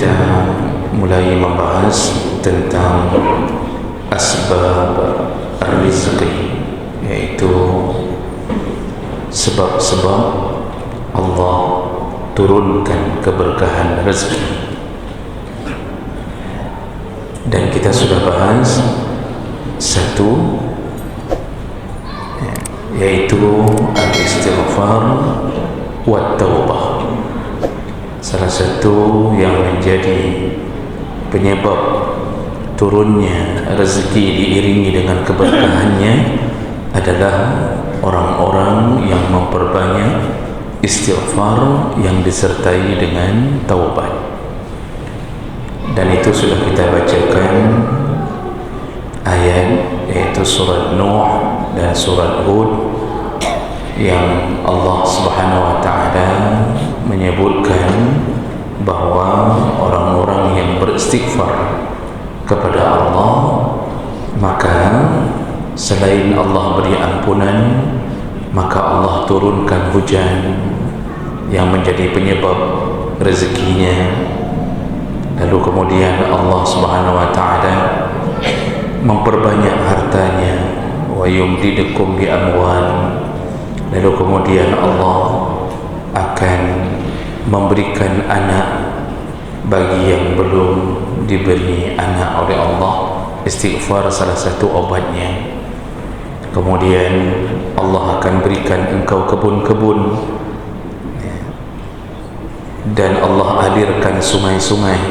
kita mulai membahas tentang asbab rizqi, yaitu sebab-sebab Allah turunkan keberkahan rezeki. Dan kita sudah bahas satu, yaitu al-istighfar wa taubah. Salah satu yang menjadi penyebab turunnya rezeki diiringi dengan keberkahannya adalah orang-orang yang memperbanyak istighfar yang disertai dengan taubat. Dan itu sudah kita bacakan ayat, yaitu surat Nuh dan surat Hud, yang Allah Subhanahu wa ta'ala menyebutkan bahawa orang-orang yang beristighfar kepada Allah, maka selain Allah beri ampunan, maka Allah turunkan hujan yang menjadi penyebab rezekinya. Lalu kemudian Allah Subhanahu wa ta'ala memperbanyak hartanya, wa yumdidukum bi amwal. Lalu kemudian Allah akan memberikan anak bagi yang belum diberi anak oleh Allah. Istighfar salah satu obatnya. Kemudian Allah akan berikan engkau kebun-kebun, dan Allah alirkan sungai-sungai.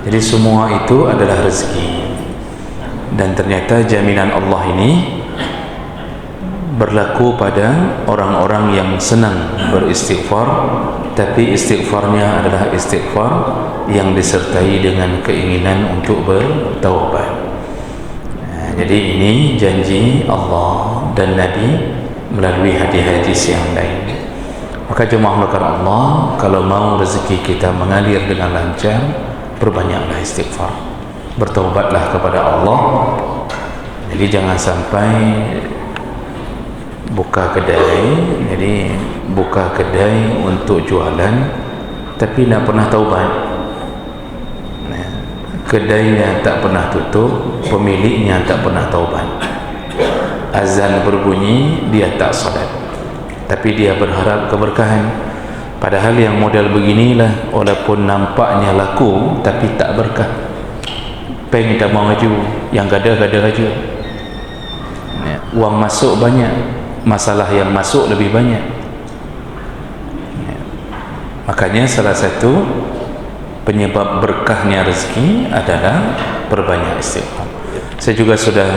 Jadi semua itu adalah rezeki. Dan ternyata jaminan Allah ini berlaku pada orang-orang yang senang beristighfar, tapi istighfarnya adalah istighfar yang disertai dengan keinginan untuk bertaubat. Jadi ini janji Allah dan Nabi melalui hadis-hadis yang lain. Maka jemaah melakukan Allah, kalau mau rezeki kita mengalir dengan lancar, perbanyaklah istighfar, bertaubatlah kepada Allah. Jadi jangan sampai buka kedai untuk jualan tapi tak pernah taubat. Kedainya tak pernah tutup, pemiliknya tak pernah taubat. Azan berbunyi, dia tak salat, tapi dia berharap keberkahan. Padahal yang model beginilah, walaupun nampaknya laku tapi tak berkah. Peng tak mau maju, yang gada-gada aja. Wang masuk banyak, masalah yang masuk lebih banyak. Makanya salah satu penyebab berkahnya rezeki adalah perbanyak istighfar. Saya juga sudah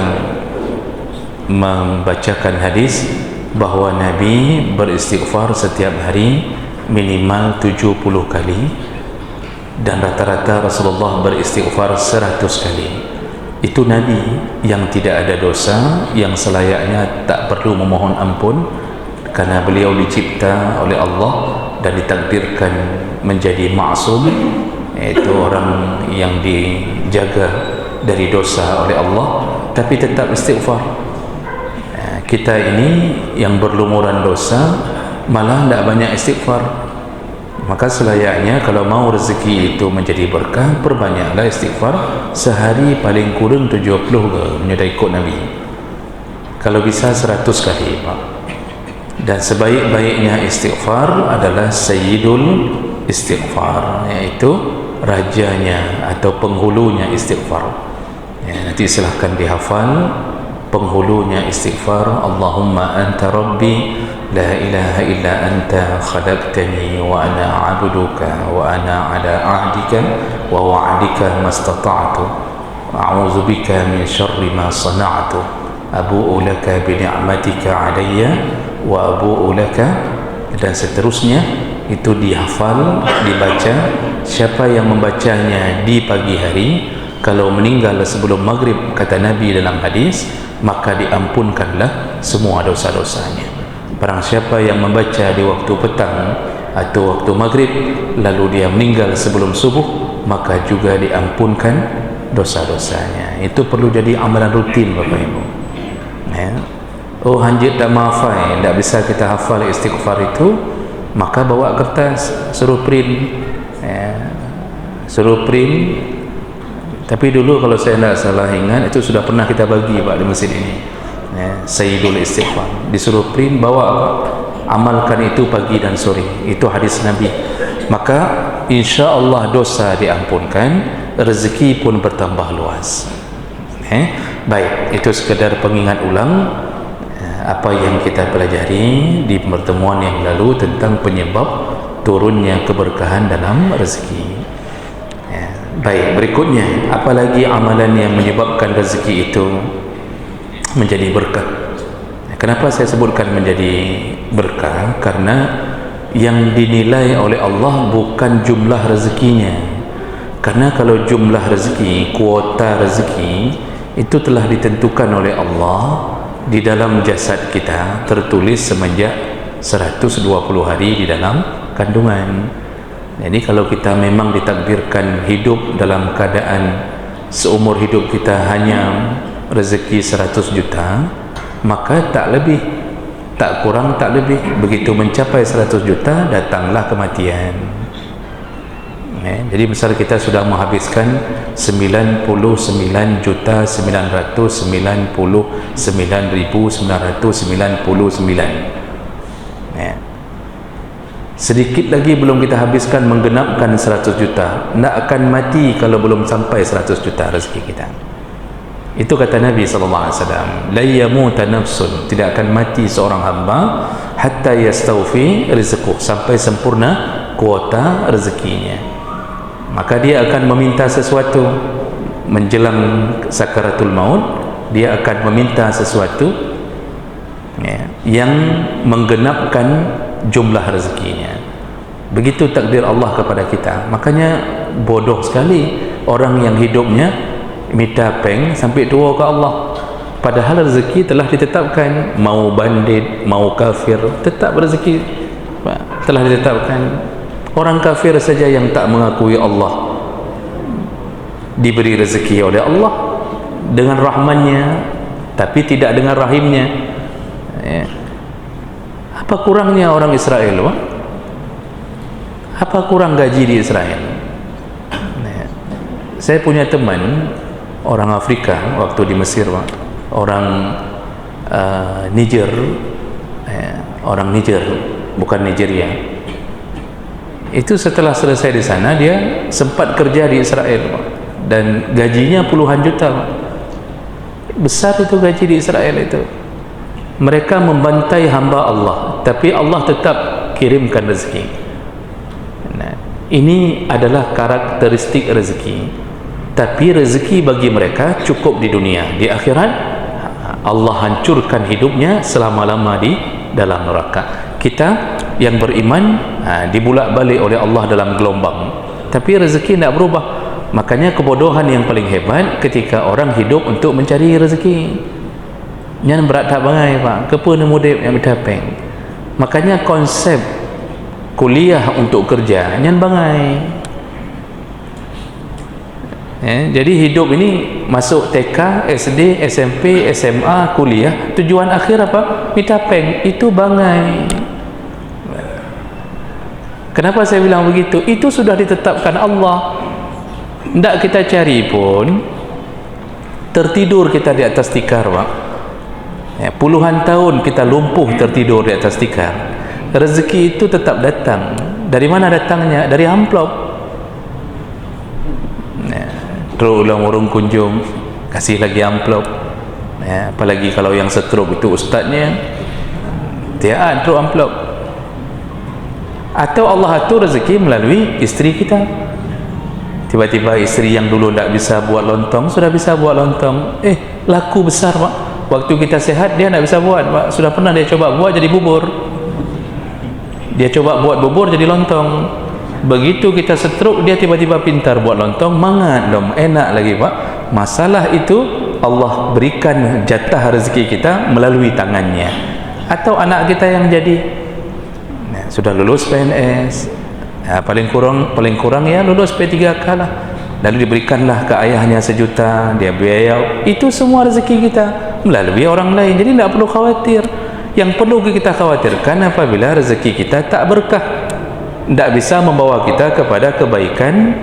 membacakan hadis bahawa Nabi beristighfar setiap hari minimal 70 kali, dan rata-rata Rasulullah beristighfar 100 kali. Itu Nabi yang tidak ada dosa, yang selayaknya tak perlu memohon ampun, karena beliau dicipta oleh Allah dan ditakdirkan menjadi maksum, yaitu orang yang dijaga dari dosa oleh Allah, tapi tetap istighfar. Kita ini yang berlumuran dosa malah tidak banyak istighfar. Maka selayaknya kalau mau rezeki itu menjadi berkah, perbanyaklah istighfar. Sehari paling kurang 70 ke, menyertai ikut Nabi. Kalau bisa 100 kali, Pak. Dan sebaik-baiknya istighfar adalah sayyidul istighfar, yaitu rajanya atau penghulunya istighfar. Nanti silahkan dihafal penghulunya istighfar. Allahumma anta rabbi la ilaha illa anta khalaqtani wa ana abduka wa ana ala ahdika wa wa'adika mastata'tu a'udzu bika min syarri ma sana'tu abu'u laka bi ni'matika alayya wa abu'u laka, dan seterusnya. Itu dihafal, dibaca. Siapa yang membacanya di pagi hari, kalau meninggal sebelum maghrib, kata Nabi dalam hadis, maka diampunkanlah semua dosa-dosanya. Barang siapa yang membaca di waktu petang atau waktu maghrib, lalu dia meninggal sebelum subuh, maka juga diampunkan dosa-dosanya. Itu perlu jadi amalan rutin, Bapak Ibu. Oh, hanjit tak mahafal, tak bisa kita hafal istighfar itu, maka bawa kertas, suruh print, suruh print. Tapi dulu kalau saya tidak salah ingat, itu sudah pernah kita bagi Pak di masjid ini, Sayyidul Istighfar, disuruh print, bawa Pak, amalkan itu pagi dan sore, itu hadis Nabi. Maka insya Allah dosa diampunkan, rezeki pun bertambah luas. Baik, itu sekedar pengingat ulang apa yang kita pelajari di pertemuan yang lalu tentang penyebab turunnya keberkahan dalam rezeki. Baik, berikutnya, apalagi amalan yang menyebabkan rezeki itu menjadi berkah. Kenapa saya sebutkan menjadi berkah? Karena yang dinilai oleh Allah bukan jumlah rezekinya. Karena kalau jumlah rezeki, kuota rezeki itu telah ditentukan oleh Allah di dalam jasad kita, tertulis semenjak 120 hari di dalam kandungan. Jadi kalau kita memang ditakdirkan hidup dalam keadaan seumur hidup kita hanya rezeki 100 juta, maka tak lebih, tak kurang, tak lebih. Begitu mencapai 100 juta, datanglah kematian. Jadi misal kita sudah menghabiskan 99,999,999. Sedikit lagi belum kita habiskan menggenapkan 100 juta. Tak akan mati kalau belum sampai 100 juta rezeki kita. Itu kata Nabi SAW, la yamuta nafsun, tidak akan mati seorang hamba hatta yastawfi rizquh, sampai sempurna kuota rezekinya. Maka dia akan meminta sesuatu menjelang sakaratul maut, dia akan meminta sesuatu yang menggenapkan jumlah rezekinya. Begitu takdir Allah kepada kita. Makanya bodoh sekali orang yang hidupnya minta peng sampai tua ke Allah, padahal rezeki telah ditetapkan. Mau bandit, mau kafir, tetap rezeki telah ditetapkan. Orang kafir saja yang tak mengakui Allah diberi rezeki oleh Allah dengan rahmannya, tapi tidak dengan rahimnya. Apa kurangnya orang Israel, Pak? Apa kurang gaji di Israel? Saya punya teman orang Afrika waktu di Mesir, Pak. Orang Niger, orang Niger, bukan Nigeria. Itu setelah selesai di sana, dia sempat kerja di Israel, Pak. Dan gajinya puluhan juta, Pak. Besar itu gaji di Israel itu. Mereka membantai hamba Allah, tapi Allah tetap kirimkan rezeki. Ini adalah karakteristik rezeki. Tapi rezeki bagi mereka cukup di dunia. Di akhirat Allah hancurkan hidupnya selama-lama di dalam neraka. Kita yang beriman dibulak-balik oleh Allah dalam gelombang, tapi rezeki tidak berubah. Makanya kebodohan yang paling hebat ketika orang hidup untuk mencari rezeki. Yang berat tak bangai, Pak, kepa mudip yang bertapeng. Makanya konsep kuliah untuk kerja yang bangai. Jadi hidup ini masuk TK, SD, SMP, SMA, kuliah, tujuan akhir apa? Mitapeng. Itu bangai. Kenapa saya bilang begitu? Itu sudah ditetapkan Allah. Tidak kita cari pun, tertidur kita di atas tikar, Pak. Puluhan tahun kita lumpuh tertidur di atas tikar. Rezeki itu tetap datang. Dari mana datangnya? Dari amplop. Terus ulang urung kunjung, kasih lagi amplop. Apalagi kalau yang stroke itu ustaznya, tiada terus amplop. Atau Allah atur rezeki melalui isteri kita. Tiba-tiba isteri yang dulu tidak bisa buat lontong sudah bisa buat lontong. Laku besar, Pak. Waktu kita sehat dia tidak bisa buat, Pak. Sudah pernah dia coba buat jadi bubur, dia coba buat bubur jadi lontong. Begitu kita stroke, dia tiba-tiba pintar buat lontong, mangat dong, enak lagi, Pak. Masalah itu Allah berikan jatah rezeki kita melalui tangannya. Atau anak kita yang jadi sudah lulus PNS, paling kurang ya lulus P3K lah, lalu diberikanlah ke ayahnya 1 juta, dia biaya. Itu semua rezeki kita melalui orang lain. Jadi tidak perlu khawatir. Yang perlu kita khawatirkan apabila rezeki kita tak berkah, tidak bisa membawa kita kepada kebaikan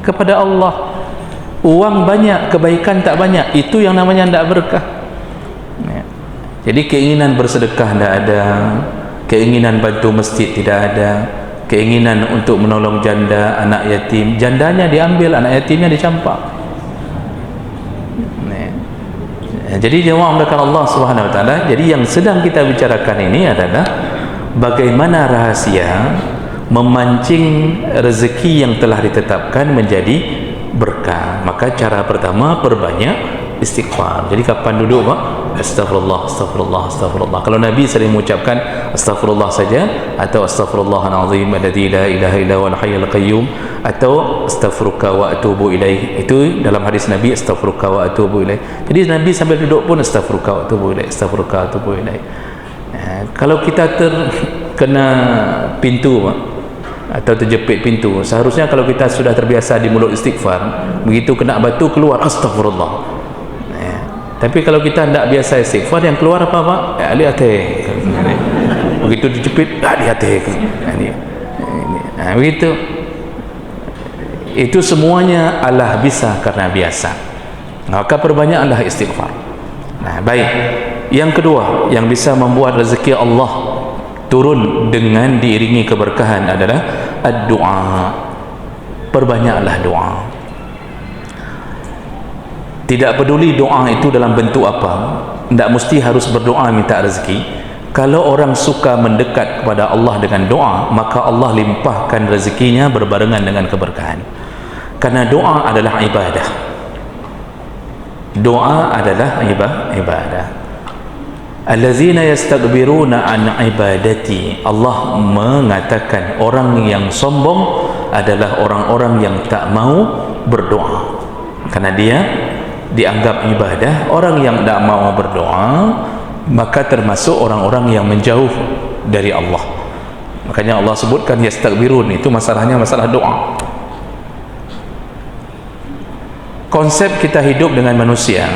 kepada Allah. Uang banyak, kebaikan tak banyak, itu yang namanya tidak berkah. Jadi keinginan bersedekah tidak ada, keinginan bantu masjid tidak ada, keinginan untuk menolong janda, anak yatim, jandanya diambil, anak yatimnya dicampak. Jadi jemaah melakukan Allah Subhanahu Wa Taala. Jadi yang sedang kita bicarakan ini adalah bagaimana rahasia memancing rezeki yang telah ditetapkan menjadi berkah. Maka cara pertama, perbanyak istighfar. Jadi kapan duduk Pak? Astagfirullah, astagfirullah, astagfirullah. Kalau Nabi sering mengucapkan astagfirullah saja, atau astaghfirullahalazim alladzi la ilaha illa huwal hayyul qayyum, atau astaghfiruka wa atubu ilaih. Itu dalam hadis Nabi, astaghfiruka wa atubu ilaih. Jadi Nabi sambil duduk pun astaghfiruka wa atubu ilaih, astaghfiruka wa atubu ilaih. Kalau kita terkena pintu Pak, atau terjepit pintu, seharusnya kalau kita sudah terbiasa di mulut istighfar, begitu kena batu keluar astagfirullah. Tapi kalau kita tidak biasa istighfar, yang keluar apa Pak? Ali hati. Begitu dijepit, ali hati. Begitu. Itu semuanya Allah bisa karena biasa. Maka perbanyaklah istighfar. Baik. Yang kedua, yang bisa membuat rezeki Allah turun dengan diiringi keberkahan adalah ad-du'a. Perbanyaklah doa. Tidak peduli doa itu dalam bentuk apa, tidak mesti harus berdoa minta rezeki. Kalau orang suka mendekat kepada Allah dengan doa, maka Allah limpahkan rezekinya berbarengan dengan keberkahan. Karena doa adalah ibadah. Doa adalah ibadah. Allazina yastakbiruna an ibadati. Allah mengatakan orang yang sombong adalah orang-orang yang tak mau berdoa. Karena dia dianggap ibadah. Orang yang tidak mau berdoa maka termasuk orang-orang yang menjauh dari Allah. Makanya Allah sebutkan yastakbirun, itu masalahnya masalah doa. Konsep kita hidup dengan manusia,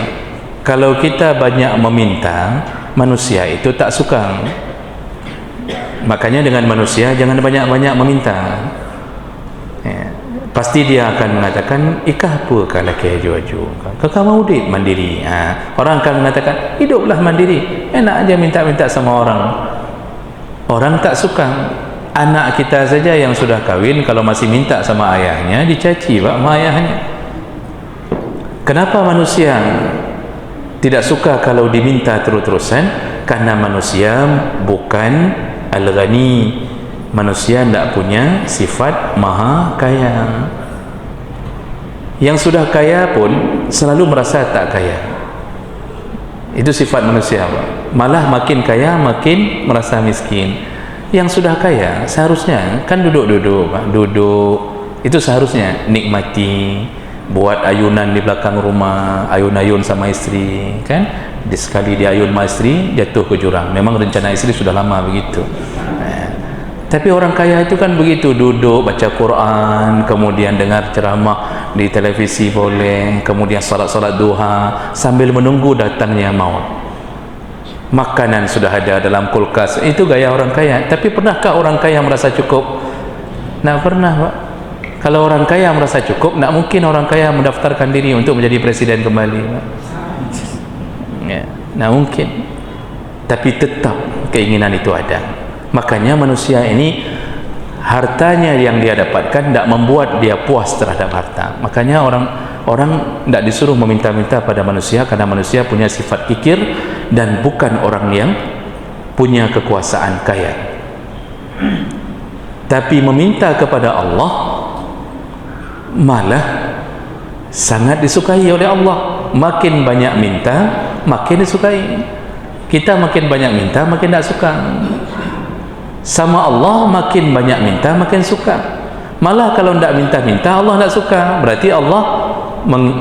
kalau kita banyak meminta, manusia itu tak suka. Makanya dengan manusia jangan banyak-banyak meminta. Pasti dia akan mengatakan, ikah apa kalau keju-aju, kakak mau hidup mandiri. Orang akan mengatakan, hiduplah mandiri, enak aja minta-minta sama orang. Orang tak suka. Anak kita saja yang sudah kahwin, kalau masih minta sama ayahnya, dicaci Pak sama ayahnya. Kenapa manusia tidak suka kalau diminta terus-terusan? Karena manusia bukan al-ghani. Manusia tidak punya sifat maha kaya. Yang sudah kaya pun selalu merasa tak kaya. Itu sifat manusia Pak. Malah makin kaya makin merasa miskin. Yang sudah kaya seharusnya kan duduk-duduk Pak. Duduk itu seharusnya nikmati, buat ayunan di belakang rumah, ayun-ayun sama istri kan. Sekali dia ayun sama istri jatuh ke jurang. Memang rencana istri sudah lama begitu. Tapi orang kaya itu kan begitu, duduk baca Quran, kemudian dengar ceramah di televisi boleh, kemudian salat-salat duha sambil menunggu datangnya maut. Makanan sudah ada dalam kulkas. Itu gaya orang kaya. Tapi pernahkah orang kaya merasa cukup? Tak pernah Pak. Kalau orang kaya merasa cukup, tak mungkin orang kaya mendaftarkan diri untuk menjadi presiden kembali Pak. Tak mungkin. Tapi tetap keinginan itu ada. Makanya manusia ini hartanya yang dia dapatkan tidak membuat dia puas terhadap harta. Makanya orang tidak disuruh meminta-minta pada manusia, karena manusia punya sifat kikir dan bukan orang yang punya kekuasaan kaya. Tapi meminta kepada Allah malah sangat disukai oleh Allah. Makin banyak minta makin disukai. Kita makin banyak minta makin tidak suka. Sama Allah makin banyak minta makin suka. Malah kalau tidak minta-minta Allah tidak suka. Berarti Allah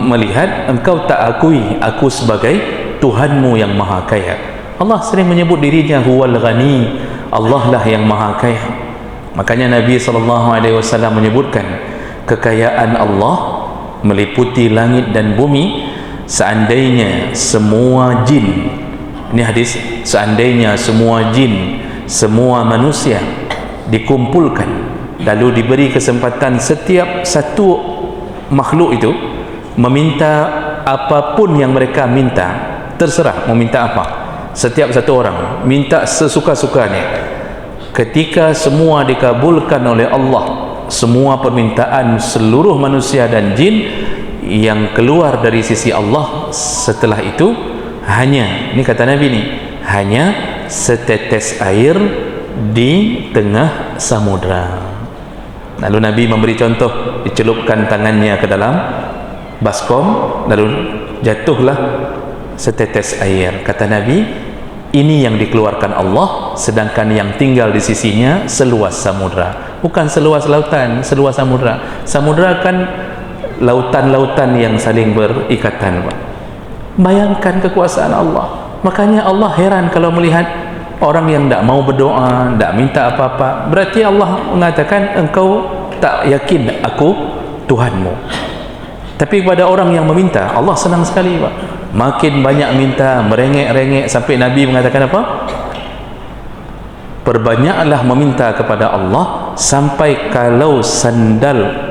melihat engkau tak akui aku sebagai Tuhanmu yang maha kaya. Allah sering menyebut dirinya huwal ghani. Allah lah yang maha kaya. Makanya Nabi SAW menyebutkan kekayaan Allah meliputi langit dan bumi. Seandainya semua jin, ini hadis, seandainya semua jin, semua manusia dikumpulkan lalu diberi kesempatan setiap satu makhluk itu meminta apapun yang mereka minta, terserah mau minta apa. Setiap satu orang minta sesuka-sukanya. Ketika semua dikabulkan oleh Allah, semua permintaan seluruh manusia dan jin yang keluar dari sisi Allah setelah itu hanya, ini kata Nabi ni, hanya setetes air di tengah samudra. Lalu Nabi memberi contoh, dicelupkan tangannya ke dalam baskom, lalu jatuhlah setetes air. Kata Nabi, ini yang dikeluarkan Allah, sedangkan yang tinggal di sisinya seluas samudra. Bukan seluas lautan, seluas samudra. Samudra kan lautan-lautan yang saling berikatan, Pak. Bayangkan kekuasaan Allah. Makanya Allah heran kalau melihat orang yang tak mau berdoa, tak minta apa-apa. Berarti Allah mengatakan engkau tak yakin aku Tuhanmu. Tapi kepada orang yang meminta, Allah senang sekali, Pak. Makin banyak minta, merengek-rengek, sampai Nabi mengatakan apa? Perbanyaklah meminta kepada Allah sampai kalau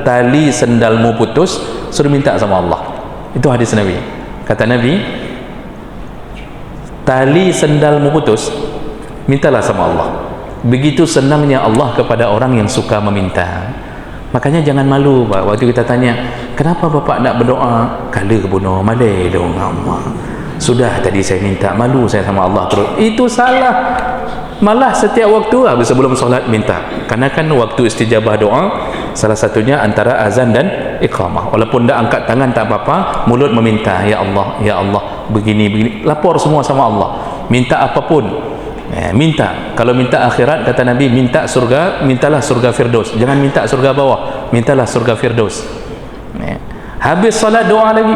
tali sandalmu putus, suruh minta sama Allah. Itu hadis Nabi. Kata Nabi, tali sandalmu putus, mintalah sama Allah. Begitu senangnya Allah kepada orang yang suka meminta. Makanya jangan malu, Pak. Waktu kita tanya, kenapa Bapak nak berdoa? Kala kebunuh, malai dong Allah. Sudah tadi saya minta, malu saya sama Allah terus. Itu salah. Malah setiap waktu sebelum solat minta. Karena kan waktu istijabah doa salah satunya antara azan dan iqamah. Walaupun tak angkat tangan tak apa-apa, mulut meminta, ya Allah, ya Allah, begini. Lapor semua sama Allah. Minta apapun. Minta. Kalau minta akhirat, kata Nabi, minta surga, mintalah surga Firdaus. Jangan minta surga bawah, mintalah surga Firdaus. Habis salat doa lagi,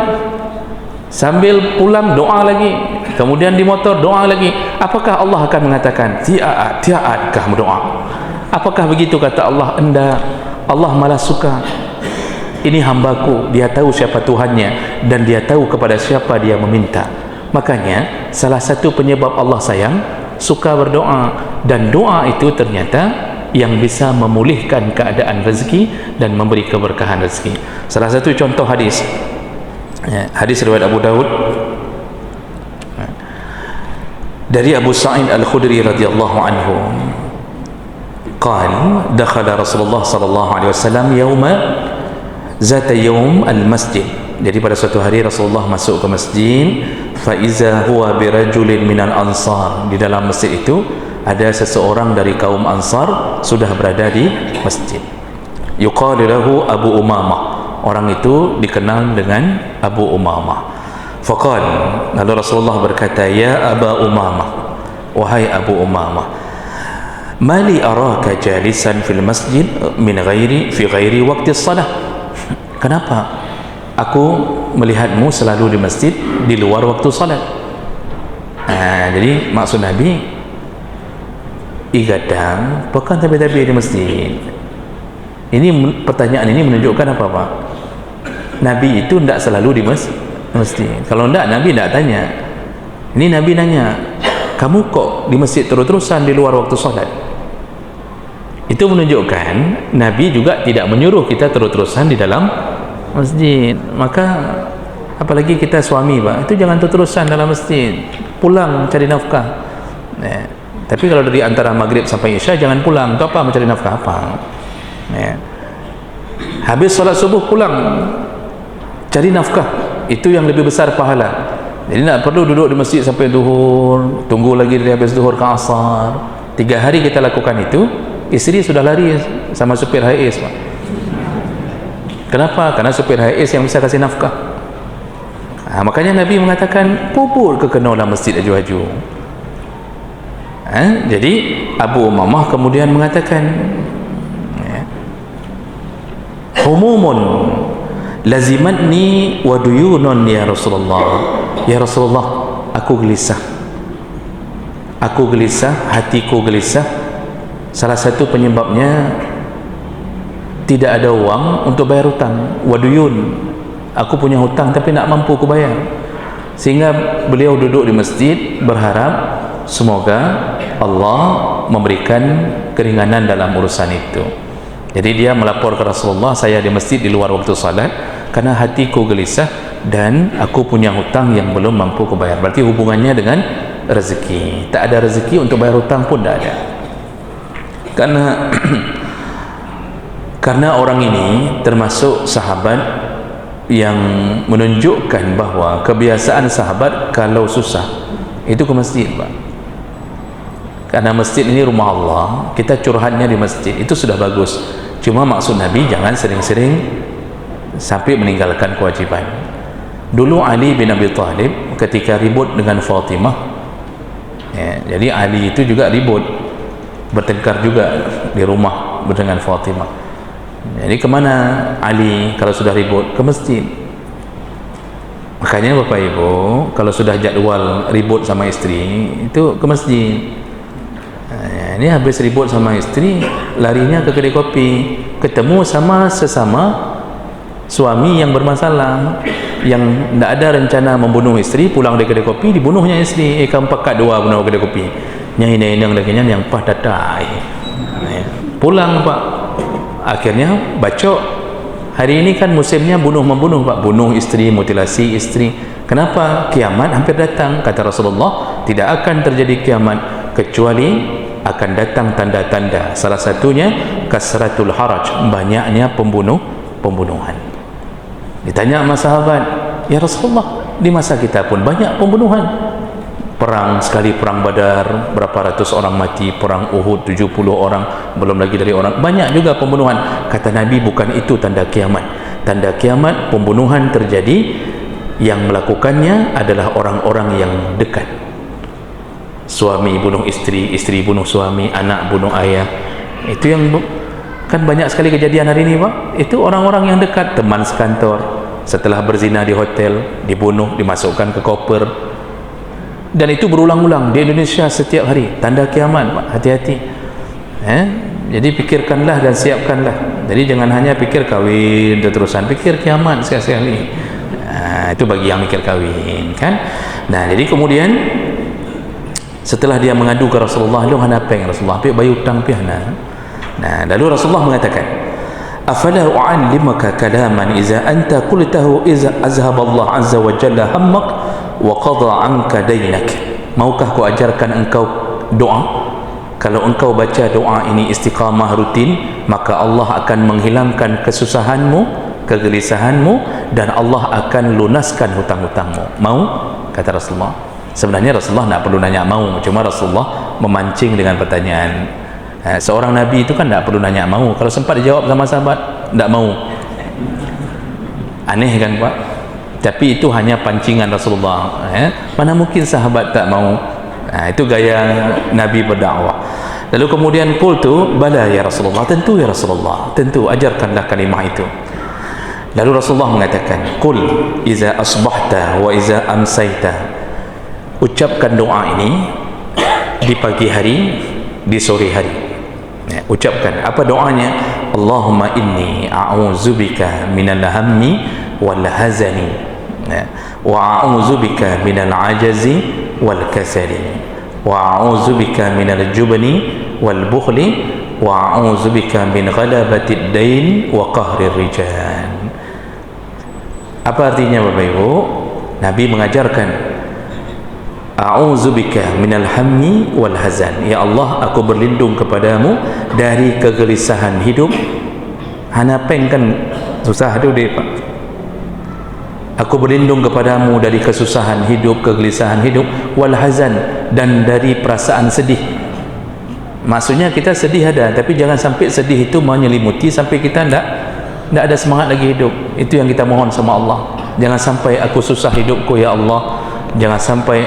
sambil pulang doa lagi, kemudian di motor doa lagi. Apakah Allah akan mengatakan tia'at kah doa? Apakah begitu? Kata Allah, enggak. Allah malah suka, ini hambaku, dia tahu siapa Tuhannya dan dia tahu kepada siapa dia meminta. Makanya salah satu penyebab Allah sayang, suka berdoa, dan doa itu ternyata yang bisa memulihkan keadaan rezeki dan memberi keberkahan rezeki. Salah satu contoh hadis, hadis riwayat Abu Daud dari Abu Sa'id Al-Khudri radhiyallahu anhu, qala dakhala Rasulullah sallallahu alaihi wasallam yauma zata yaum al-masjid. Jadi pada suatu hari Rasulullah masuk ke masjid, fa iza huwa birajulin minal ansar. Di dalam masjid itu ada seseorang dari kaum Ansar sudah berada di masjid. Yuqalu lahu Abu Umamah. Orang itu dikenal dengan Abu Umamah. Faqal, lalu Rasulullah berkata, ya Aba Umamah, wahai Abu Umamah, mali araka jalisan fil masjid fi ghairi waqti salah. Kenapa aku melihatmu selalu di masjid di luar waktu salat? Jadi maksud Nabi, igadang pekan tabi-tabi di masjid. Ini pertanyaan ini menunjukkan apa, Pak? Nabi itu tidak selalu di masjid. Kalau tidak, Nabi tidak tanya. Ini Nabi nanya, kamu kok di masjid terus-terusan di luar waktu salat? Itu menunjukkan Nabi juga tidak menyuruh kita terus-terusan di dalam masjid. Maka apalagi kita suami, Pak, itu jangan terus-terusan dalam masjid, pulang cari nafkah. Tapi kalau dari antara maghrib sampai isya jangan pulang. Itu apa? Mencari nafkah apa? Habis solat subuh pulang cari nafkah, itu yang lebih besar pahala. Jadi tak perlu duduk di masjid sampai zuhur, tunggu lagi dari habis zuhur ke asar. 3 hari kita lakukan itu, isteri sudah lari sama supir HIS, Pak. Kenapa? Karena supir HIS yang bisa kasih nafkah. Makanya Nabi mengatakan pupur kekena dalam masjid aju-aju. Jadi Abu Umamah kemudian mengatakan, humumun lazimatni wa duyunun ya Rasulullah. Ya Rasulullah, aku gelisah, hatiku gelisah. Salah satu penyebabnya tidak ada uang untuk bayar hutang. Waduyun, aku punya hutang tapi nak mampu aku bayar. Sehingga beliau duduk di masjid berharap semoga Allah memberikan keringanan dalam urusan itu. Jadi dia melapor ke Rasulullah, saya di masjid di luar waktu salat, karena hatiku gelisah dan aku punya hutang yang belum mampu ku bayar. Berarti hubungannya dengan rezeki. Tak ada rezeki untuk bayar hutang pun tak ada. Karena orang ini termasuk sahabat yang menunjukkan bahawa kebiasaan sahabat kalau susah itu ke masjid, Pak. Karena masjid ini rumah Allah, kita curhatnya di masjid, itu sudah bagus. Cuma maksud Nabi jangan sering-sering sampai meninggalkan kewajiban. Dulu Ali bin Abi Thalib ketika ribut dengan Fatimah, jadi Ali itu juga ribut, bertengkar juga di rumah dengan Fatimah. Jadi kemana Ali kalau sudah ribut? Ke masjid. Makanya Bapak Ibu kalau sudah jadwal ribut sama istri itu ke masjid. Ini habis ribut sama istri, larinya ke kedai kopi, ketemu sama sesama suami yang bermasalah, yang tidak ada rencana membunuh istri, pulang dari kedai kopi dibunuhnya istri. Kamu pakat dua bunuh kedai kopi, nyai yang lagi yang pah datai pulang, Pak. Akhirnya bacok. Hari ini kan musimnya bunuh-membunuh, Pak. Bunuh istri, mutilasi istri. Kenapa? Kiamat hampir datang. Kata Rasulullah, tidak akan terjadi kiamat kecuali akan datang tanda-tanda. Salah satunya kasratul haraj, banyaknya pembunuhan. Ditanya sama sahabat, ya Rasulullah, di masa kita pun banyak pembunuhan. Perang sekali, perang Badar berapa ratus orang mati, perang Uhud 70 orang, belum lagi dari orang, banyak juga pembunuhan. Kata Nabi, bukan itu tanda kiamat. Tanda kiamat pembunuhan terjadi, yang melakukannya adalah orang-orang yang dekat. Suami bunuh istri, istri bunuh suami, anak bunuh ayah. Itu yang kan banyak sekali kejadian hari ini, Pak. Itu orang-orang yang dekat, teman sekantor, setelah berzina di hotel dibunuh, dimasukkan ke koper. Dan itu berulang-ulang di Indonesia setiap hari. Tanda kiamat, Pak. Hati-hati. Jadi pikirkanlah dan siapkanlah. Jadi jangan hanya pikir kahwin terusan, pikir kiamat sekali-sekali. Itu bagi yang mikir kahwin, kan. Nah, jadi kemudian setelah dia mengadu ke Rasulullah, lu kenapa yang Rasulullah ambil bayi hutang pihana. Nah, lalu Rasulullah mengatakan, afala u'allimaka kalaman iza anta qultahu iza azhaballahu azza wa jalla hammak wa qada anka dainak. Maukah ku ajarkan engkau doa? Kalau engkau baca doa ini istiqamah rutin, maka Allah akan menghilangkan kesusahanmu, kegelisahanmu, dan Allah akan lunaskan hutang-hutangmu. Mau? Kata Rasulullah. Sebenarnya Rasulullah tidak perlu nanya mau, cuma Rasulullah memancing dengan pertanyaan. Seorang Nabi itu kan tidak perlu nanya mau. Kalau sempat dijawab sama sahabat, tidak mau. Aneh kan, Pak? Tapi itu hanya pancingan Rasulullah. Mana mungkin sahabat tak mau? Itu gaya Nabi berdakwah. Lalu kemudian qultu bala ya Rasulullah, tentu ya Rasulullah, tentu, ajarkanlah kalimah itu. Lalu Rasulullah mengatakan, qul iza asbahta wa iza amsayta. Ucapkan doa ini di pagi hari, di sore hari. Ucapkan. Apa doanya? Allahumma inni a'udzubika minal hammi wal hazani wa a'udzubika minal ajazi wal kasali wa a'udzubika minal jubni wal bukhli wa a'udzubika min ghalabatid dain wa qahrir rijal. Apa artinya, Bapak Ibu? Nabi mengajarkan, a'udzubika minal hammi wal hazan. Ya Allah, aku berlindung kepadamu dari kegelisahan hidup. Hanapeng kan susah tu dia, Pak. Aku berlindung kepadamu dari kesusahan hidup, kegelisahan hidup, wal hazan, dan dari perasaan sedih. Maksudnya kita sedih ada, tapi jangan sampai sedih itu menyelimuti sampai kita tidak ada semangat lagi hidup. Itu yang kita mohon sama Allah. Jangan sampai aku susah hidupku, ya Allah. Jangan sampai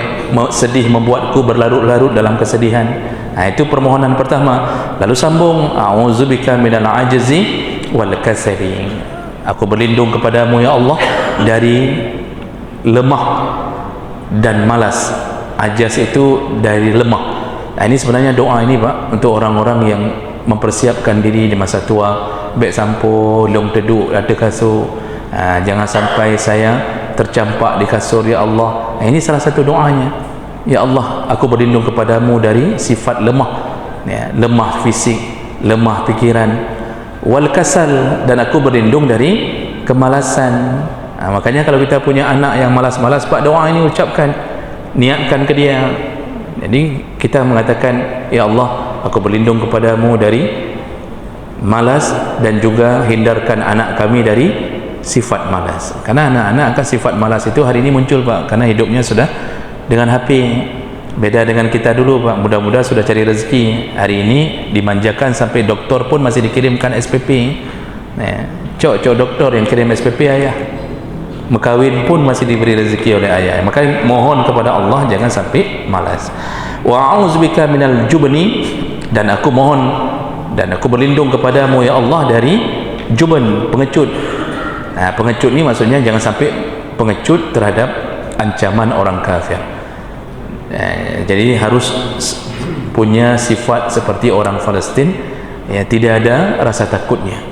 sedih membuatku berlarut-larut dalam kesedihan. Itu permohonan pertama. Lalu sambung, a'udzubika minal ajzi wal kasali. Aku berlindung kepadamu, ya Allah, dari lemah dan malas. Ajaz itu dari lemah. Ini sebenarnya doa ini, Pak, untuk orang-orang yang mempersiapkan diri di masa tua. Baik sampo, long teduk, ada kasur. Jangan sampai saya tercampak di kasur, ya Allah. Ini salah satu doanya. Ya Allah, aku berlindung kepadamu dari sifat lemah, lemah fisik, lemah pikiran, wal kasal, dan aku berlindung dari kemalasan. Makanya kalau kita punya anak yang malas-malas, Pak, doa ini ucapkan, niatkan ke dia. Jadi kita mengatakan, ya Allah, aku berlindung kepadamu dari malas, dan juga hindarkan anak kami dari sifat malas. Karena anak-anak akan sifat malas itu hari ini muncul, Pak, karena hidupnya sudah dengan HP. Beda dengan kita dulu, Pak, mudah-mudahan sudah cari rezeki. Hari ini dimanjakan sampai doktor pun masih dikirimkan SPP. Cok doktor yang kirim SPP ayah. Mekawin pun masih diberi rezeki oleh ayah. Maka mohon kepada Allah jangan sampai malas. Wa a'udzubika minal jubni, dan aku mohon dan aku berlindung kepadamu ya Allah dari jubn, pengecut. Pengecut ni maksudnya jangan sampai pengecut terhadap ancaman orang kafir. Jadi harus punya sifat seperti orang Palestin, ya, tidak ada rasa takutnya,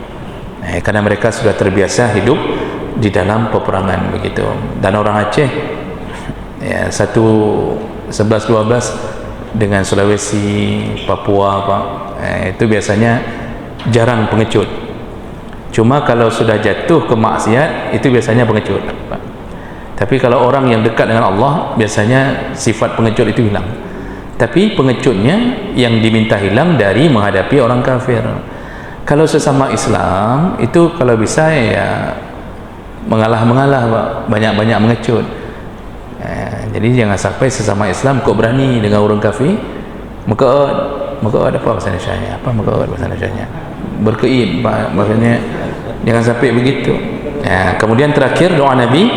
karena mereka sudah terbiasa hidup di dalam peperangan begitu. Dan orang Aceh, ya, 11-12 dengan Sulawesi, Papua, Pak, itu biasanya jarang pengecut. Cuma kalau sudah jatuh ke maksiat, itu biasanya pengecut, Pak. Tapi kalau orang yang dekat dengan Allah, biasanya sifat pengecut itu hilang. Tapi pengecutnya yang diminta hilang dari menghadapi orang kafir. Kalau sesama Islam, itu kalau bisa ya mengalah-mengalah, Pak, banyak-banyak mengecut. Jadi jangan sampai sesama Islam kok berani dengan orang kafir. Meka'ad apa bahasa Indonesia-nya? Apa meka'ad bahasa Indonesia-nya? Berkeid, Pak, maksudnya jangan sampai begitu. Kemudian terakhir doa Nabi,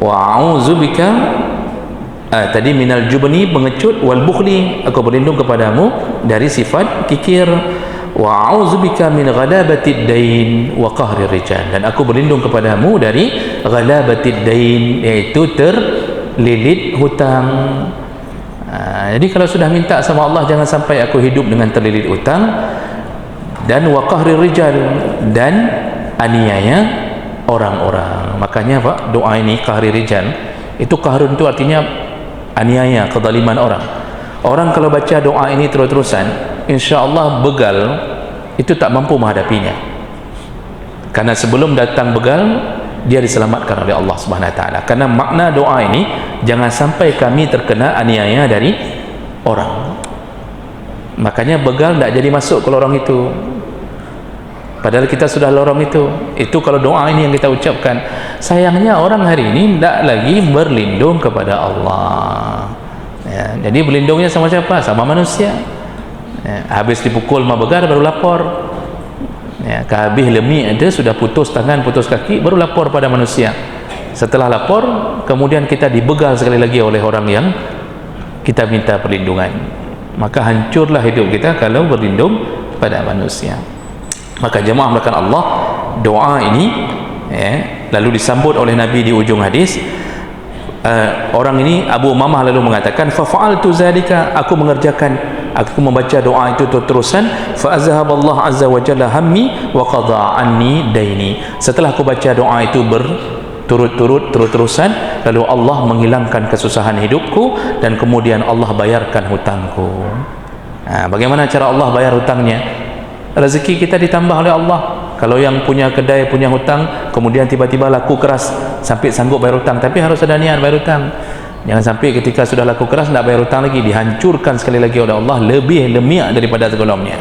wa a'udzubika, tadi minal jubni, pengecut, wal bukhli, aku berlindung kepadamu dari sifat kikir. Wa a'udzubika min ghalabatid dain wa qahrir rijal, dan aku berlindung kepadamu dari ghalabatid dain, yaitu terlilit hutang. Jadi kalau sudah minta sama Allah jangan sampai aku hidup dengan terlilit hutang, dan wa qahrir rijal, dan aniaya orang-orang. Makanya, Pak, doa ini qahrir rijal, itu qahrun itu artinya aniaya, kezaliman orang. Orang kalau baca doa ini terus-terusan, insya-Allah begal itu tak mampu menghadapinya. Karena sebelum datang begal, dia diselamatkan oleh Allah Subhanahu wa taala. Karena makna doa ini, jangan sampai kami terkena aniaya dari orang. Makanya begal tak jadi masuk ke lorong itu. Padahal kita sudah lorong itu. Itu kalau doa ini yang kita ucapkan. Sayangnya orang hari ini tak lagi berlindung kepada Allah. Ya, jadi berlindungnya sama siapa? Sama manusia. Ya, habis dipukul begal baru lapor. Ya, kehabis lemik ada, sudah putus tangan, putus kaki, baru lapor pada manusia. Setelah lapor, kemudian kita dibegal sekali lagi oleh orang yang kita minta perlindungan. Maka hancurlah hidup kita kalau berlindung pada manusia. Maka jemaah melakukan Allah, doa ini, ya, lalu disambut oleh Nabi di ujung hadis. Orang ini, Abu Umamah, lalu mengatakan, fa'altu zalika, aku mengerjakan, aku membaca doa itu terus-terusan, fa'azhaballahu azza wa jalla hammi wa qada anni daini. Setelah aku baca doa itu terus-terusan, lalu Allah menghilangkan kesusahan hidupku, dan kemudian Allah bayarkan hutangku. Bagaimana cara Allah bayar hutangnya? Rezeki kita ditambah oleh Allah. Kalau yang punya kedai, punya hutang, kemudian tiba-tiba laku keras sampai sanggup bayar hutang, tapi harus ada niat bayar hutang. Jangan sampai ketika sudah laku keras tidak bayar hutang lagi, dihancurkan sekali lagi oleh Allah, lebih lemik daripada sebelumnya.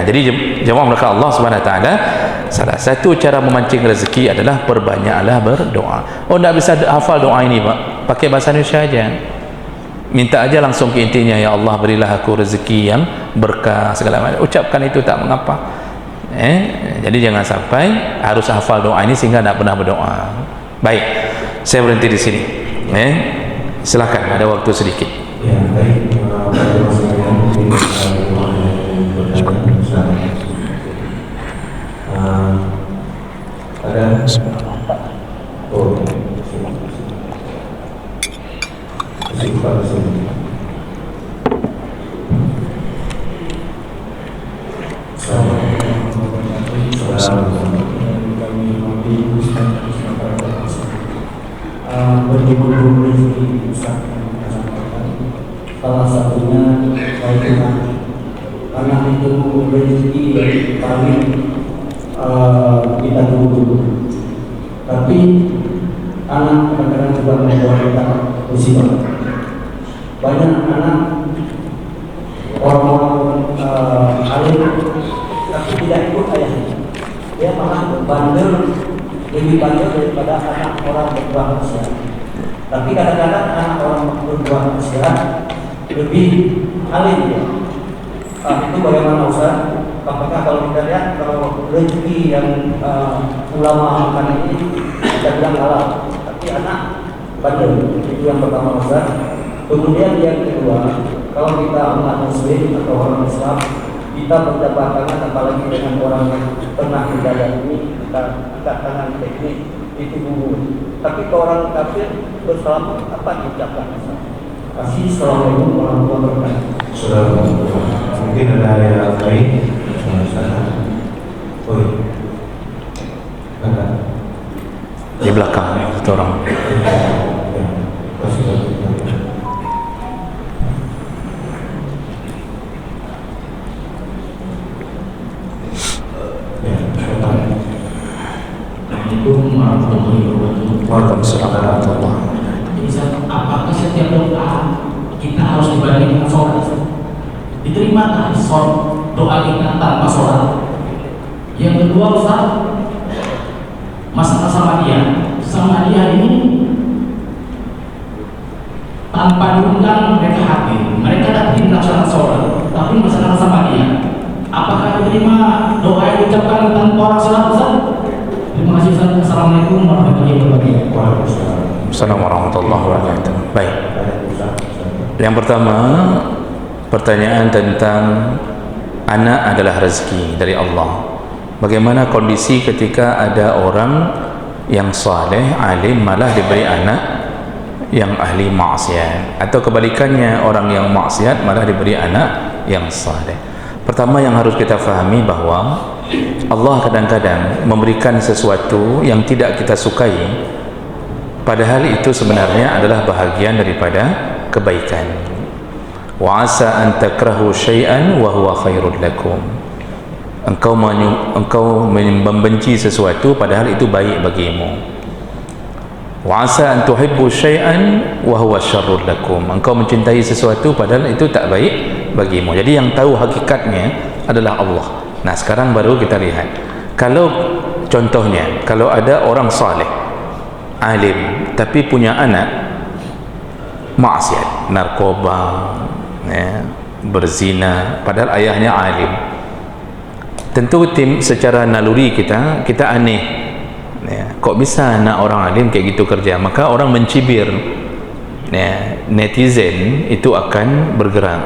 Jadi jemaah melakukan Allah Subhanahu wa taala, salah satu cara memancing rezeki adalah perbanyaklah berdoa. Tak bisa hafal doa ini, Pak, pakai bahasa Indonesia aja. Minta aja langsung ke intinya, ya Allah berilah aku rezeki yang berkah segala macam. Ucapkan itu tak mengapa. Jadi jangan sampai harus hafal doa ini sehingga tidak pernah berdoa. Baik, saya berhenti di sini. Silakan, ada waktu sedikit. Ya, baik. Salah satunya karena itu rezeki dari kami kita tunggu. Tapi anak kadang-kadang juga membuat kita musibah. Banyak anak orang-orang alim tapi tidak ikut ayahnya. Dia malah bandel, lebih bandel daripada anak orang berbuah maksiat. Tapi kadang-kadang anak orang berbuah maksiat lebih alim ya. Itu bagaimana Ustaz? Apakah kalau kita lihat kalau rezeki yang ulama makan ini kita bilang halal, tapi anak bandel, itu yang pertama Ustaz. Kemudian yang kedua, kalau kita umat muslim atau orang Islam, kita berjabat tangan apalagi dengan orang yang pernah hidayah ini, kita angkat tangan teknik itu dulu. Tapi ke orang kafir bersalam apa diucapkan? Kasih assalamualaikum warahmatullahi wabarakatuh. Assalamualaikum. Mungkin ada yang lain sana. Oh, ada di belakang satu orang. Assalamualaikum warahmatullahi wabarakatuh. Waalaikumsalam warahmatullahi wabarakatuh. Apakah setiap doa kita harus dibanding dengan sholat? Diterima doa kita tanpa sholat? Yang kedua Ustaz, masalah sama dia ini tanpa diundang mereka hadir, mereka tidak melaksanakan sholat, tapi masalah sama dia, apakah diterima doa yang diucapkan tanpa orang sholat Ustaz? Terima kasih Ustaz. Assalamualaikum warahmatullahi wabarakatuh. Assalamualaikum warahmatullahi wabarakatuh. Baik. Yang pertama, pertanyaan tentang anak adalah rezeki dari Allah. Bagaimana kondisi ketika ada orang yang saleh, alim malah diberi anak yang ahli maksiat, atau kebalikannya orang yang maksiat malah diberi anak yang saleh? Pertama yang harus kita fahami bahwa Allah kadang-kadang memberikan sesuatu yang tidak kita sukai, padahal itu sebenarnya adalah bahagian daripada kebaikan. Wa asa an takrahu syai'an wa huwa khairul lakum. Engkau membenci sesuatu padahal itu baik bagimu. Wa asa an tuhibbu syai'an wa huwa syarrul lakum. Engkau mencintai sesuatu padahal itu tak baik bagimu. Jadi yang tahu hakikatnya adalah Allah. Nah, sekarang baru kita lihat, kalau contohnya kalau ada orang saleh, alim, tapi punya anak maksiat, narkoba, ya, berzina, padahal ayahnya alim, tentu secara naluri kita aneh, ya, kok bisa anak orang alim kayak gitu kerja? Maka orang mencibir, ya, netizen itu akan bergerak,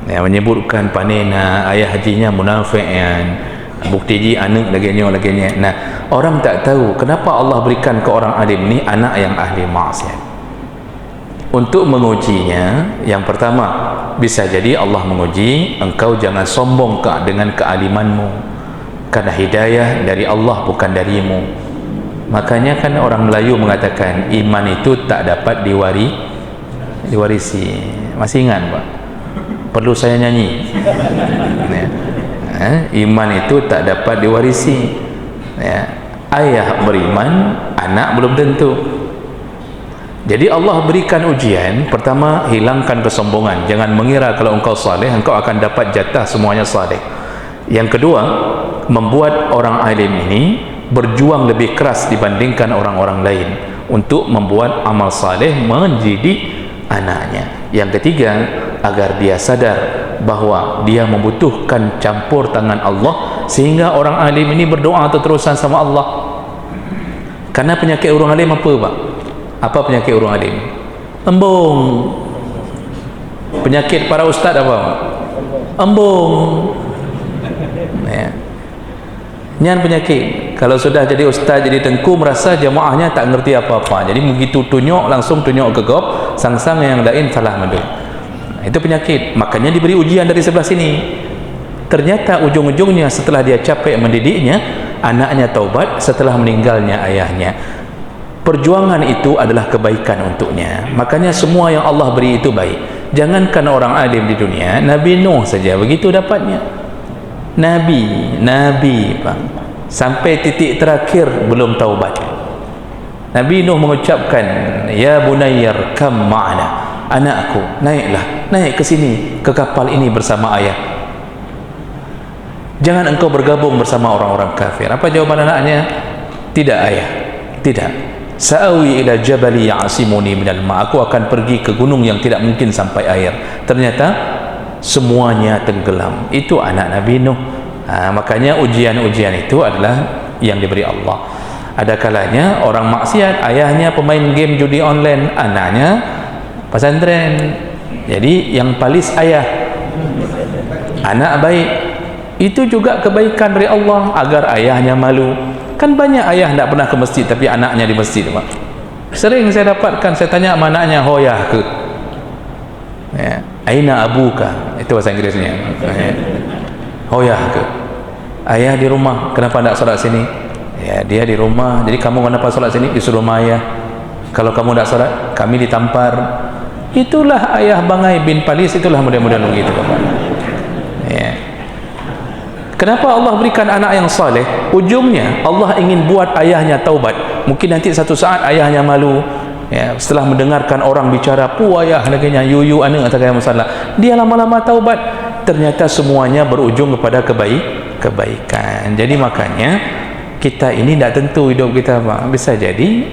ya, menyebutkan panena ayah hajinya munafik, bukti ji anak lagi-nya. Nah, orang tak tahu kenapa Allah berikan ke orang alim ni anak yang ahli maksiat. Untuk mengujinya, yang pertama bisa jadi Allah menguji engkau jangan sombong dengan kealimanmu, karena hidayah dari Allah bukan darimu. Makanya kan orang Melayu mengatakan iman itu tak dapat diwarisi. Masih ingat Pak? Perlu saya nyanyi? Iman itu tak dapat diwarisi, ya. Ayah beriman, anak belum tentu. Jadi Allah berikan ujian. Pertama, hilangkan kesombongan. Jangan mengira kalau engkau saleh engkau akan dapat jatah semuanya saleh. Yang kedua, membuat orang alim ini berjuang lebih keras dibandingkan orang-orang lain untuk membuat amal saleh menjadi anaknya. Yang ketiga, agar dia sadar bahwa dia membutuhkan campur tangan Allah, sehingga orang alim ini berdoa terus-terusan sama Allah. Karena penyakit orang alim apa Pak? Apa penyakit orang alim? Embung. Penyakit para ustaz apa Pak? Embung, ya. Nyan penyakit. Kalau sudah jadi ustaz, jadi tengku, merasa jamaahnya tak ngerti apa-apa, jadi begitu tunjuk langsung tunjuk ke gop, sang-sang yang lain salah madu. Itu penyakit. Makanya diberi ujian dari sebelah sini. Ternyata ujung-ujungnya setelah dia capek mendidiknya, anaknya taubat setelah meninggalnya ayahnya. Perjuangan itu adalah kebaikan untuknya. Makanya semua yang Allah beri itu baik. Jangankan orang alim di dunia, Nabi Nuh saja begitu dapatnya. Nabi Pak, sampai titik terakhir belum taubat. Nabi Nuh mengucapkan, ya bunayyar kam ma'ana, anakku naiklah, naik ke sini, ke kapal ini bersama ayah, jangan engkau bergabung bersama orang-orang kafir. Apa jawaban anaknya? Tidak ayah, tidak. Sa'awi ila jabali ya'asimuni minal ma', aku akan pergi ke gunung yang tidak mungkin sampai air. Ternyata semuanya tenggelam. Itu anak Nabi Nuh. Makanya ujian-ujian itu adalah yang diberi Allah. Ada kalanya orang maksiat, ayahnya pemain game judi online, anaknya pesantren. Jadi yang palis ayah, anak baik. Itu juga kebaikan dari Allah agar ayahnya malu. Kan banyak ayah tidak pernah ke masjid tapi anaknya di masjid, Pak. Sering saya dapatkan, saya tanya sama anaknya, hoyah ke? Ya. Aina abuka? Itu bahasa Inggrisnya. Ya. Hoyah ke? Ayah di rumah, kenapa tidak solat sini? Ya, dia di rumah. Jadi kamu kenapa solat sini? Disuruh rumah ayah. Kalau kamu tidak solat, kami ditampar. Itulah ayah Bangai bin Palis, itulah model-model begitu, Bapak. Ya. Kenapa Allah berikan anak yang saleh? Ujungnya Allah ingin buat ayahnya taubat. Mungkin nanti satu saat ayahnya malu, ya, setelah mendengarkan orang bicara puayah laganya yuyu anu atau kayak masalah, dia lama-lama taubat. Ternyata semuanya berujung kepada kebaikan. Jadi makanya kita ini tidak tentu hidup kita, Pak. Bisa jadi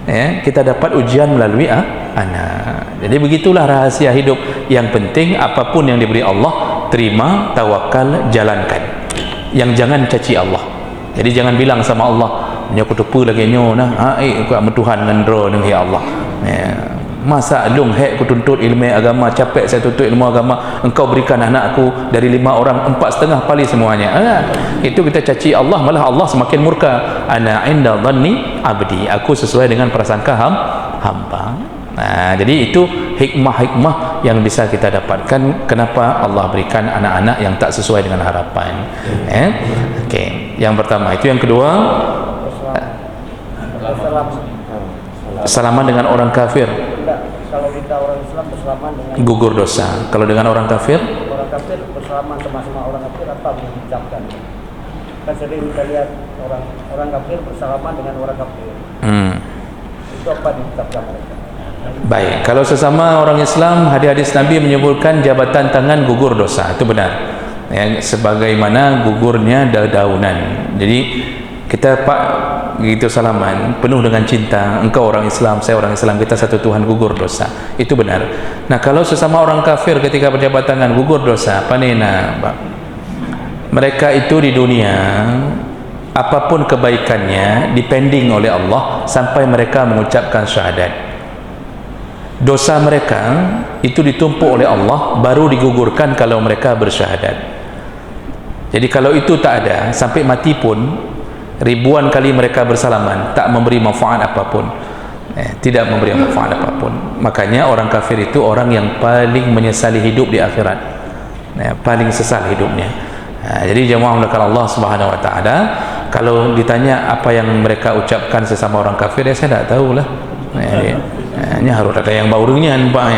ya, kita dapat ujian melalui anak. Jadi begitulah rahasia hidup. Yang penting apapun yang diberi Allah, terima, tawakal, jalankan. Yang jangan caci Allah. Jadi jangan bilang sama Allah, aku tepu lagi nyo nah, aku Tuhan ngendro dengan ya Allah. Ya. Masa long hek aku tuntut ilmu agama, capek saya tuntut ilmu agama, engkau berikan anakku dari 5 orang 4,5 kali semuanya. Itu kita caci Allah, malah Allah semakin murka. Ana inda dhanni abdi, aku sesuai dengan prasangka hamba. Nah, jadi itu hikmah-hikmah yang bisa kita dapatkan kenapa Allah berikan anak-anak yang tak sesuai dengan harapan. Okey, yang pertama itu. Yang kedua, bersalaman dengan orang kafir. Kalau kita orang Islam bersalaman dengan gugur dosa. Kalau dengan orang kafir bersalaman sama orang kafir, apa yang diucapkan? Kan sering kita lihat orang kafir bersalaman dengan orang kafir. Itu apa diucapkan mereka? Baik, kalau sesama orang Islam, hadis-hadis Nabi menyebutkan jabatan tangan gugur dosa, itu benar. Ya, sebagaimana gugurnya dedaunan. Jadi kita Pak gitu salaman penuh dengan cinta, engkau orang Islam, saya orang Islam, kita satu Tuhan, gugur dosa. Itu benar. Nah, kalau sesama orang kafir ketika berjabat tangan gugur dosa, apa nih Pak? Mereka itu di dunia apapun kebaikannya dipending oleh Allah sampai mereka mengucapkan syahadat. Dosa mereka itu ditumpuk oleh Allah baru digugurkan kalau mereka bersyahadat. Jadi kalau itu tak ada, sampai mati pun ribuan kali mereka bersalaman, tak memberi manfaat apapun, tidak memberi manfaat apapun. Makanya orang kafir itu orang yang paling menyesali hidup di akhirat, paling sesal hidupnya. Jadi jemaah mulakan Allah Subhanahu Wa Taala, kalau ditanya apa yang mereka ucapkan sesama orang kafir, ya saya tak tahulah. Ini harus ada yang baurungian, Pak.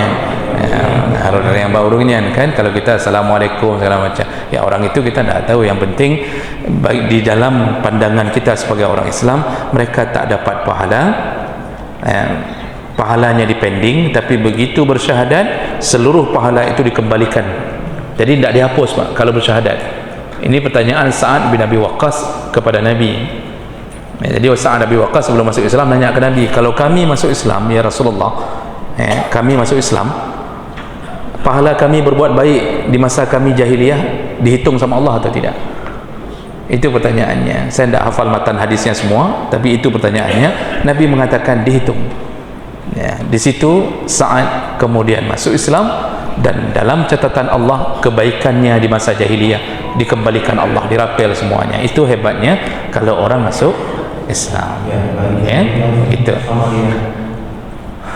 Harus ada yang baurungian, kan? Kalau kita assalamualaikum segala macam, ya orang itu kita tidak tahu. Yang penting baik di dalam pandangan kita sebagai orang Islam, mereka tak dapat pahala, pahalanya dipending, tapi begitu bersyahadat seluruh pahala itu dikembalikan. Jadi tidak dihapus, Pak, kalau bersyahadat. Ini pertanyaan Sa'ad bin Abi Waqqas kepada Nabi. Jadi Sa'ad bin Abi Waqqas sebelum masuk Islam nanya ke Nabi, kalau kami masuk Islam ya Rasulullah, kami masuk Islam, pahala kami berbuat baik di masa kami jahiliyah dihitung sama Allah atau tidak? Itu pertanyaannya. Saya tidak hafal matan hadisnya semua, tapi itu pertanyaannya. Nabi mengatakan dihitung. Ya, di situ Sa'ad kemudian masuk Islam, dan dalam catatan Allah kebaikannya di masa jahiliyah dikembalikan Allah, dirapel semuanya. Itu hebatnya kalau orang masuk Islam. Ya, itu.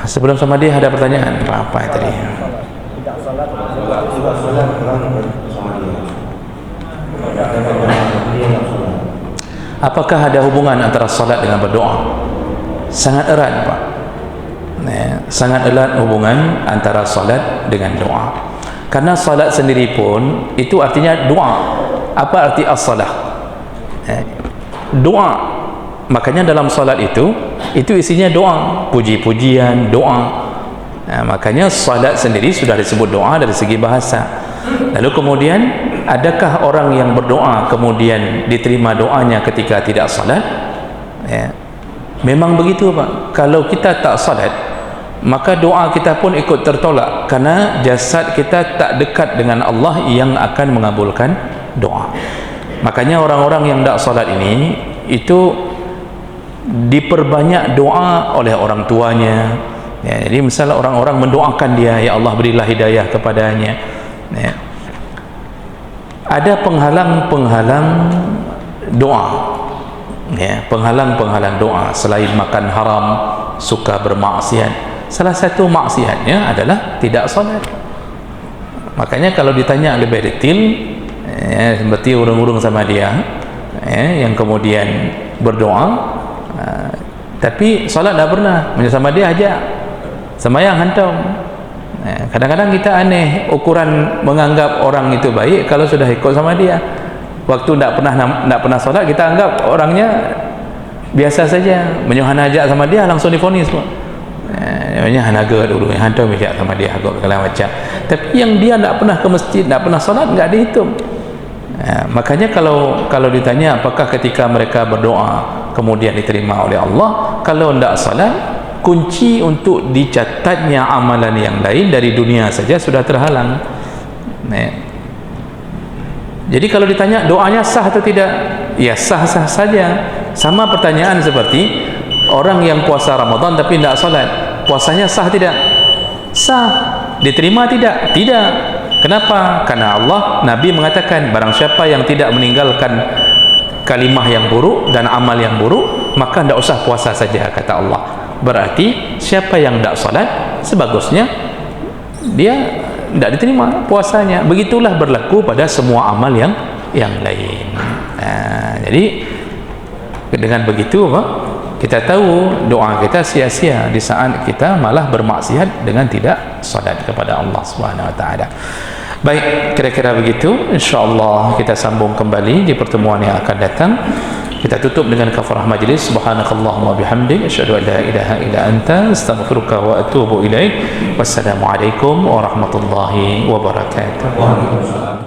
Sebelum sama dia ada pertanyaan apa tadi? Tidak salat Apakah ada hubungan antara salat dengan berdoa? Sangat erat, Pak. Sangat erat hubungan antara salat dengan doa. Karena salat sendiri pun itu artinya doa. Apa arti as-salah? doa. Makanya dalam salat itu isinya doa, puji-pujian, doa. Makanya salat sendiri sudah disebut doa dari segi bahasa. Lalu kemudian, adakah orang yang berdoa kemudian diterima doanya ketika tidak salat? Memang begitu, Pak. Kalau kita tak salat, maka doa kita pun ikut tertolak, karena jasad kita tak dekat dengan Allah yang akan mengabulkan doa. Makanya orang-orang yang tak salat ini itu diperbanyak doa oleh orang tuanya. Jadi misalnya orang-orang mendoakan dia, ya Allah berilah hidayah kepadanya. Ada penghalang-penghalang doa, penghalang-penghalang doa selain makan haram, suka bermaksiat. Salah satu maksiatnya adalah tidak salat. Makanya kalau ditanya lebih detail, seperti urung-urung sama dia, yang kemudian berdoa, tapi salat dah pernah, sama dia aja sembahyang hantam. Kadang-kadang kita aneh ukuran menganggap orang itu baik kalau sudah ikut sama dia. Waktu tak pernah salat, kita anggap orangnya biasa saja, menyuhan ajak sama dia langsung difonis pun. Namanya hanaga dulu, hantam ajak sama dia agak segala macam. Tapi yang dia tak pernah ke masjid, tak pernah salat, enggak dihitung. Makanya kalau ditanya apakah ketika mereka berdoa kemudian diterima oleh Allah, kalau tidak salat, kunci untuk dicatatnya amalan yang lain dari dunia saja sudah terhalang. Jadi kalau ditanya doanya sah atau tidak, ya sah-sah saja. Sama pertanyaan seperti orang yang puasa Ramadan tapi tidak salat, puasanya sah tidak? Sah. Diterima tidak? Tidak. Kenapa? Karena Allah, Nabi mengatakan barang siapa yang tidak meninggalkan kalimah yang buruk dan amal yang buruk, maka tidak usah puasa saja, kata Allah. Berarti siapa yang tidak salat, sebagusnya dia tidak diterima puasanya. Begitulah berlaku pada semua amal yang lain. Jadi dengan begitu, Pak, kita tahu doa kita sia-sia di saat kita malah bermaksiat dengan tidak salat kepada Allah Subhanahu wa taala. Baik, kira-kira begitu. InsyaAllah kita sambung kembali di pertemuan yang akan datang. Kita tutup dengan kafarah majlis. Subhanakallahumma bihamdik, asyhadu an la ilaha illa anta, astaghfiruka wa atubu ilaik. Wassalamualaikum warahmatullahi wabarakatuh. Waalaikumsalam.